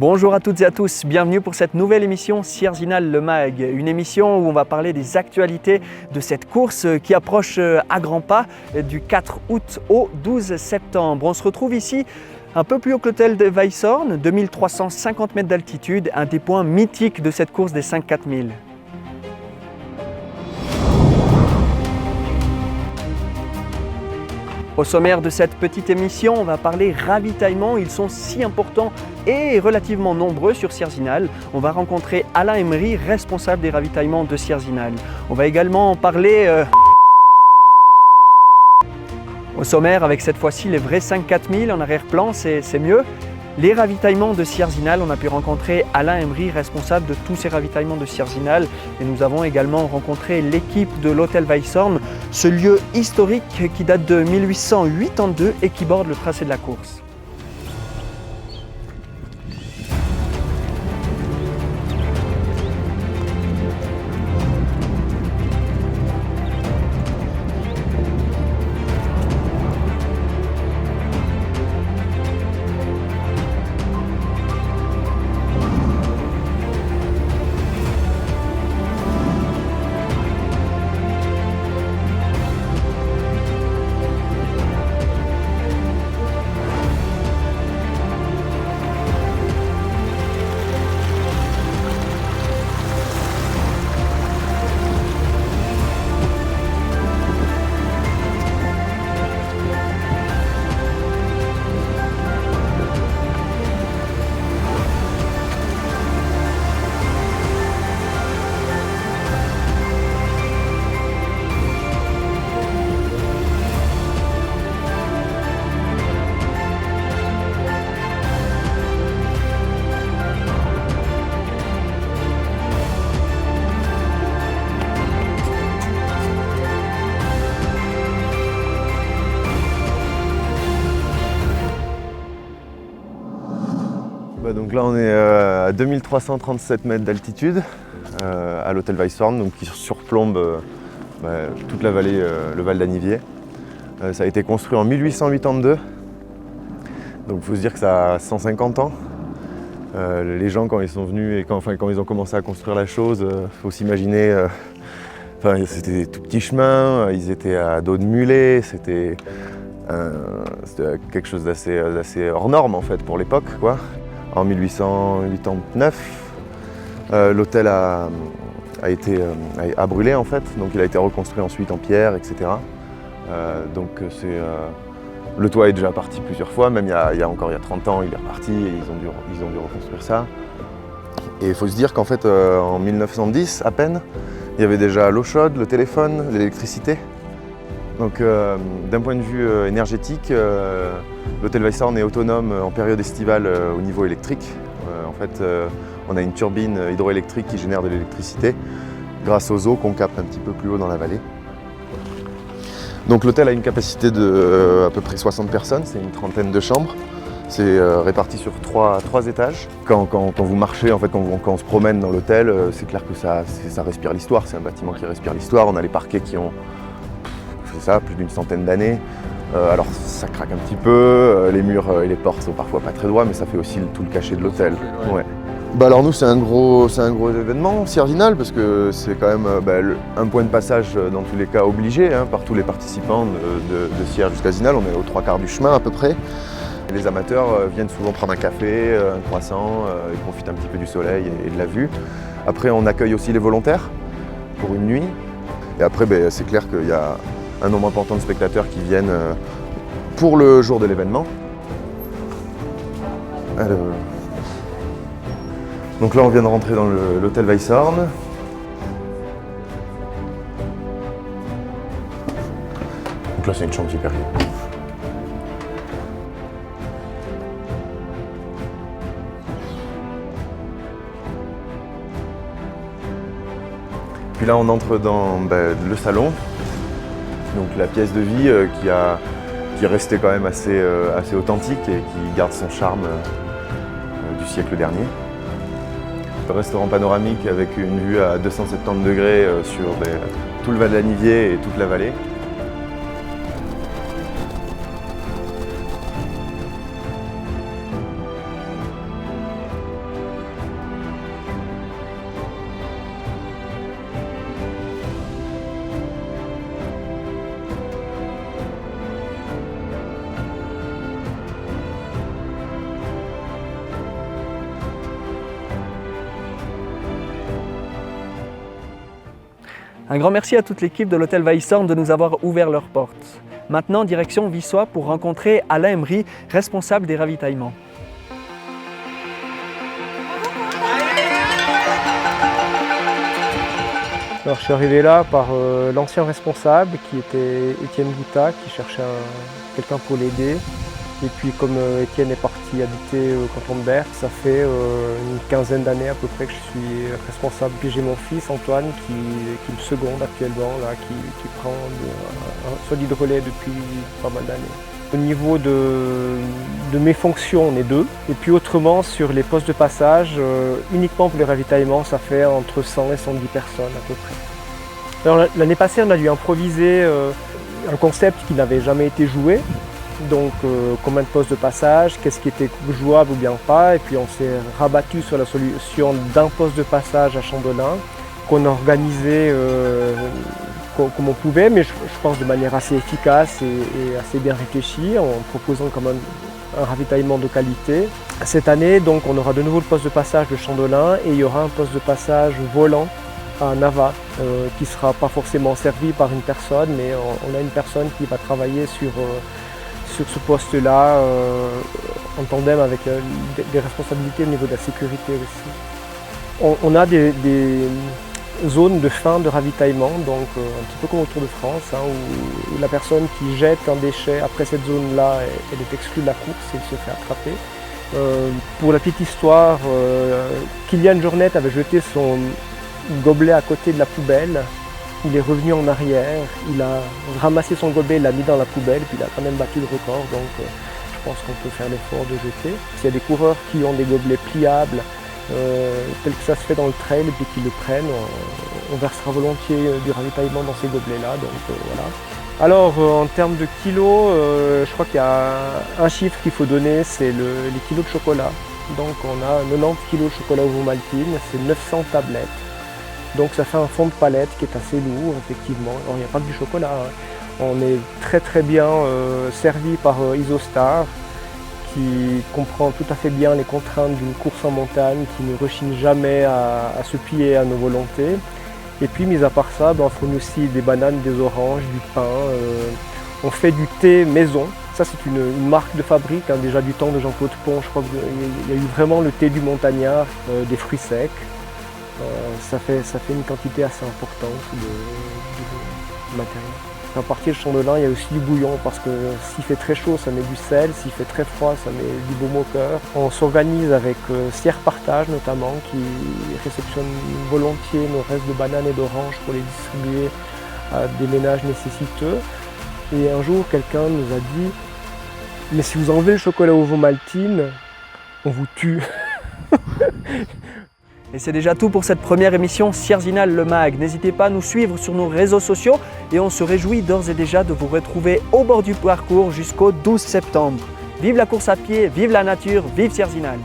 Bonjour à toutes et à tous, bienvenue pour cette nouvelle émission Sierzinal le Mag, une émission où on va parler des actualités de cette course qui approche à grands pas du 4 août au 12 septembre. On se retrouve ici un peu plus haut que l'hôtel de Weisshorn, 2350 mètres d'altitude, un des points mythiques de cette course des 5-4000. Au sommaire de cette petite émission, on va parler ravitaillement. Ils sont si importants et relativement nombreux sur Sierzinal. On va rencontrer Alain Emery, responsable des ravitaillements de Sierzinal. On va également parler au sommaire avec cette fois-ci les vrais 5-4000 en arrière-plan, c'est mieux. Les ravitaillements de Sierzinal, on a pu rencontrer Alain Emery, responsable de tous ces ravitaillements de Sierzinal. Et nous avons également rencontré l'équipe de l'hôtel Weisshorn, ce lieu historique qui date de 1882 et qui borde le tracé de la course. Donc là on est à 2337 mètres d'altitude à l'hôtel Weisshorn, donc qui surplombe toute la vallée, le Val d'Anniviers. Ça a été construit en 1882, donc il faut se dire que ça a 150 ans. Les gens quand ils sont venus et quand ils ont commencé à construire la chose, il faut s'imaginer, c'était des tout petits chemins, ils étaient à dos de mulet, c'était quelque chose d'assez hors norme en fait pour l'époque, quoi. En 1889, l'hôtel a brûlé en fait, donc il a été reconstruit ensuite en pierre, etc. Le toit est déjà parti plusieurs fois, même il y a 30 ans il est reparti et ils ont dû reconstruire ça. Et il faut se dire qu'en fait en 1910 à peine, il y avait déjà l'eau chaude, le téléphone, l'électricité. Donc d'un point de vue énergétique, l'hôtel Weisshorn est autonome en période estivale au niveau électrique. On a une turbine hydroélectrique qui génère de l'électricité grâce aux eaux qu'on capte un petit peu plus haut dans la vallée. Donc l'hôtel a une capacité de à peu près 60 personnes, c'est une trentaine de chambres. C'est réparti sur trois étages. Quand vous marchez, en fait, quand on se promène dans l'hôtel, c'est clair que ça respire l'histoire. C'est un bâtiment qui respire l'histoire. On a les parquets qui ont plus d'une centaine d'années. Alors ça craque un petit peu, les murs et les portes sont parfois pas très droits, mais ça fait aussi tout le cachet de l'hôtel. Ouais. Alors nous c'est un gros événement Sierzinal parce que c'est quand même un point de passage dans tous les cas obligé par tous les participants de Sierre jusqu'à Zinal. On est aux 3/4 du chemin à peu près. Et les amateurs viennent souvent prendre un café, un croissant, ils profitent un petit peu du soleil et de la vue. Après on accueille aussi les volontaires pour une nuit. Et après c'est clair qu'il y a un nombre important de spectateurs qui viennent pour le jour de l'événement. Donc là on vient de rentrer dans l'hôtel Weisshorn. Donc là c'est une chambre supérieure. Puis là on entre dans le salon. Donc la pièce de vie qui est restée quand même assez authentique et qui garde son charme du siècle dernier. Le restaurant panoramique avec une vue à 270 degrés sur tout le Val d'Anniviers et toute la vallée. Un grand merci à toute l'équipe de l'hôtel Weisshorn de nous avoir ouvert leurs portes. Maintenant, direction Vissois pour rencontrer Alain Emery, responsable des ravitaillements. Alors, je suis arrivé là par l'ancien responsable qui était Étienne Gouta, qui cherchait quelqu'un pour l'aider. Et puis comme Étienne est parti habiter au canton de Berck, ça fait une quinzaine d'années à peu près que je suis responsable. Puis j'ai mon fils Antoine qui me seconde actuellement, là, qui prend un solide relais depuis pas mal d'années. Au niveau de mes fonctions, on est 2. Et puis autrement, sur les postes de passage, uniquement pour les ravitaillements, ça fait entre 100 et 110 personnes à peu près. Alors l'année passée, on a dû improviser un concept qui n'avait jamais été joué. Donc combien de postes de passage, qu'est-ce qui était jouable ou bien pas. Et puis on s'est rabattu sur la solution d'un poste de passage à Chandelin qu'on a organisé comme on pouvait, mais je pense de manière assez efficace et assez bien réfléchie, en proposant quand même un ravitaillement de qualité. Cette année, donc, on aura de nouveau le poste de passage de Chandelin et il y aura un poste de passage volant à Nava qui ne sera pas forcément servi par une personne, mais on a une personne qui va travailler sur ce poste-là en tandem avec des responsabilités au niveau de la sécurité aussi. On a des zones de fin de ravitaillement, donc un petit peu comme au Tour de France, hein, où la personne qui jette un déchet après cette zone-là, elle est exclue de la course et se fait attraper. Pour la petite histoire, Kylian Jornet avait jeté son gobelet à côté de la poubelle. Il est revenu en arrière, il a ramassé son gobelet, il l'a mis dans la poubelle, puis il a quand même battu le record, donc je pense qu'on peut faire l'effort de jeter. S'il y a des coureurs qui ont des gobelets pliables, tel que ça se fait dans le trail, et puis qu'ils le prennent, on versera volontiers du ravitaillement dans ces gobelets-là, donc voilà. Alors en termes de kilos, je crois qu'il y a un chiffre qu'il faut donner, c'est les kilos de chocolat. Donc on a 90 kilos de chocolat Ovomaltine, c'est 900 tablettes. Donc ça fait un fond de palette qui est assez lourd, effectivement. Alors il n'y a pas que du chocolat, hein. On est très bien servi par Isostar, qui comprend tout à fait bien les contraintes d'une course en montagne, qui ne rechigne jamais à se plier à nos volontés. Et puis mis à part ça, on fournit aussi des bananes, des oranges, du pain. On fait du thé maison. Ça c'est une marque de fabrique, hein, déjà du temps de Jean-Claude Pont. Je crois qu'il y a eu vraiment le thé du montagnard, des fruits secs. Ça fait une quantité assez importante de matériel. À partir de Chandelin, il y a aussi du bouillon parce que s'il fait très chaud, ça met du sel, s'il fait très froid, ça met du baume au cœur. On s'organise avec Sierre Partage notamment, qui réceptionne volontiers nos restes de bananes et d'oranges pour les distribuer à des ménages nécessiteux. Et un jour, quelqu'un nous a dit « Mais si vous enlevez le chocolat Ovomaltine, on vous tue !» Et c'est déjà tout pour cette première émission Sierzinal le Mag. N'hésitez pas à nous suivre sur nos réseaux sociaux et on se réjouit d'ores et déjà de vous retrouver au bord du parcours jusqu'au 12 septembre. Vive la course à pied, vive la nature, vive Sierzinal!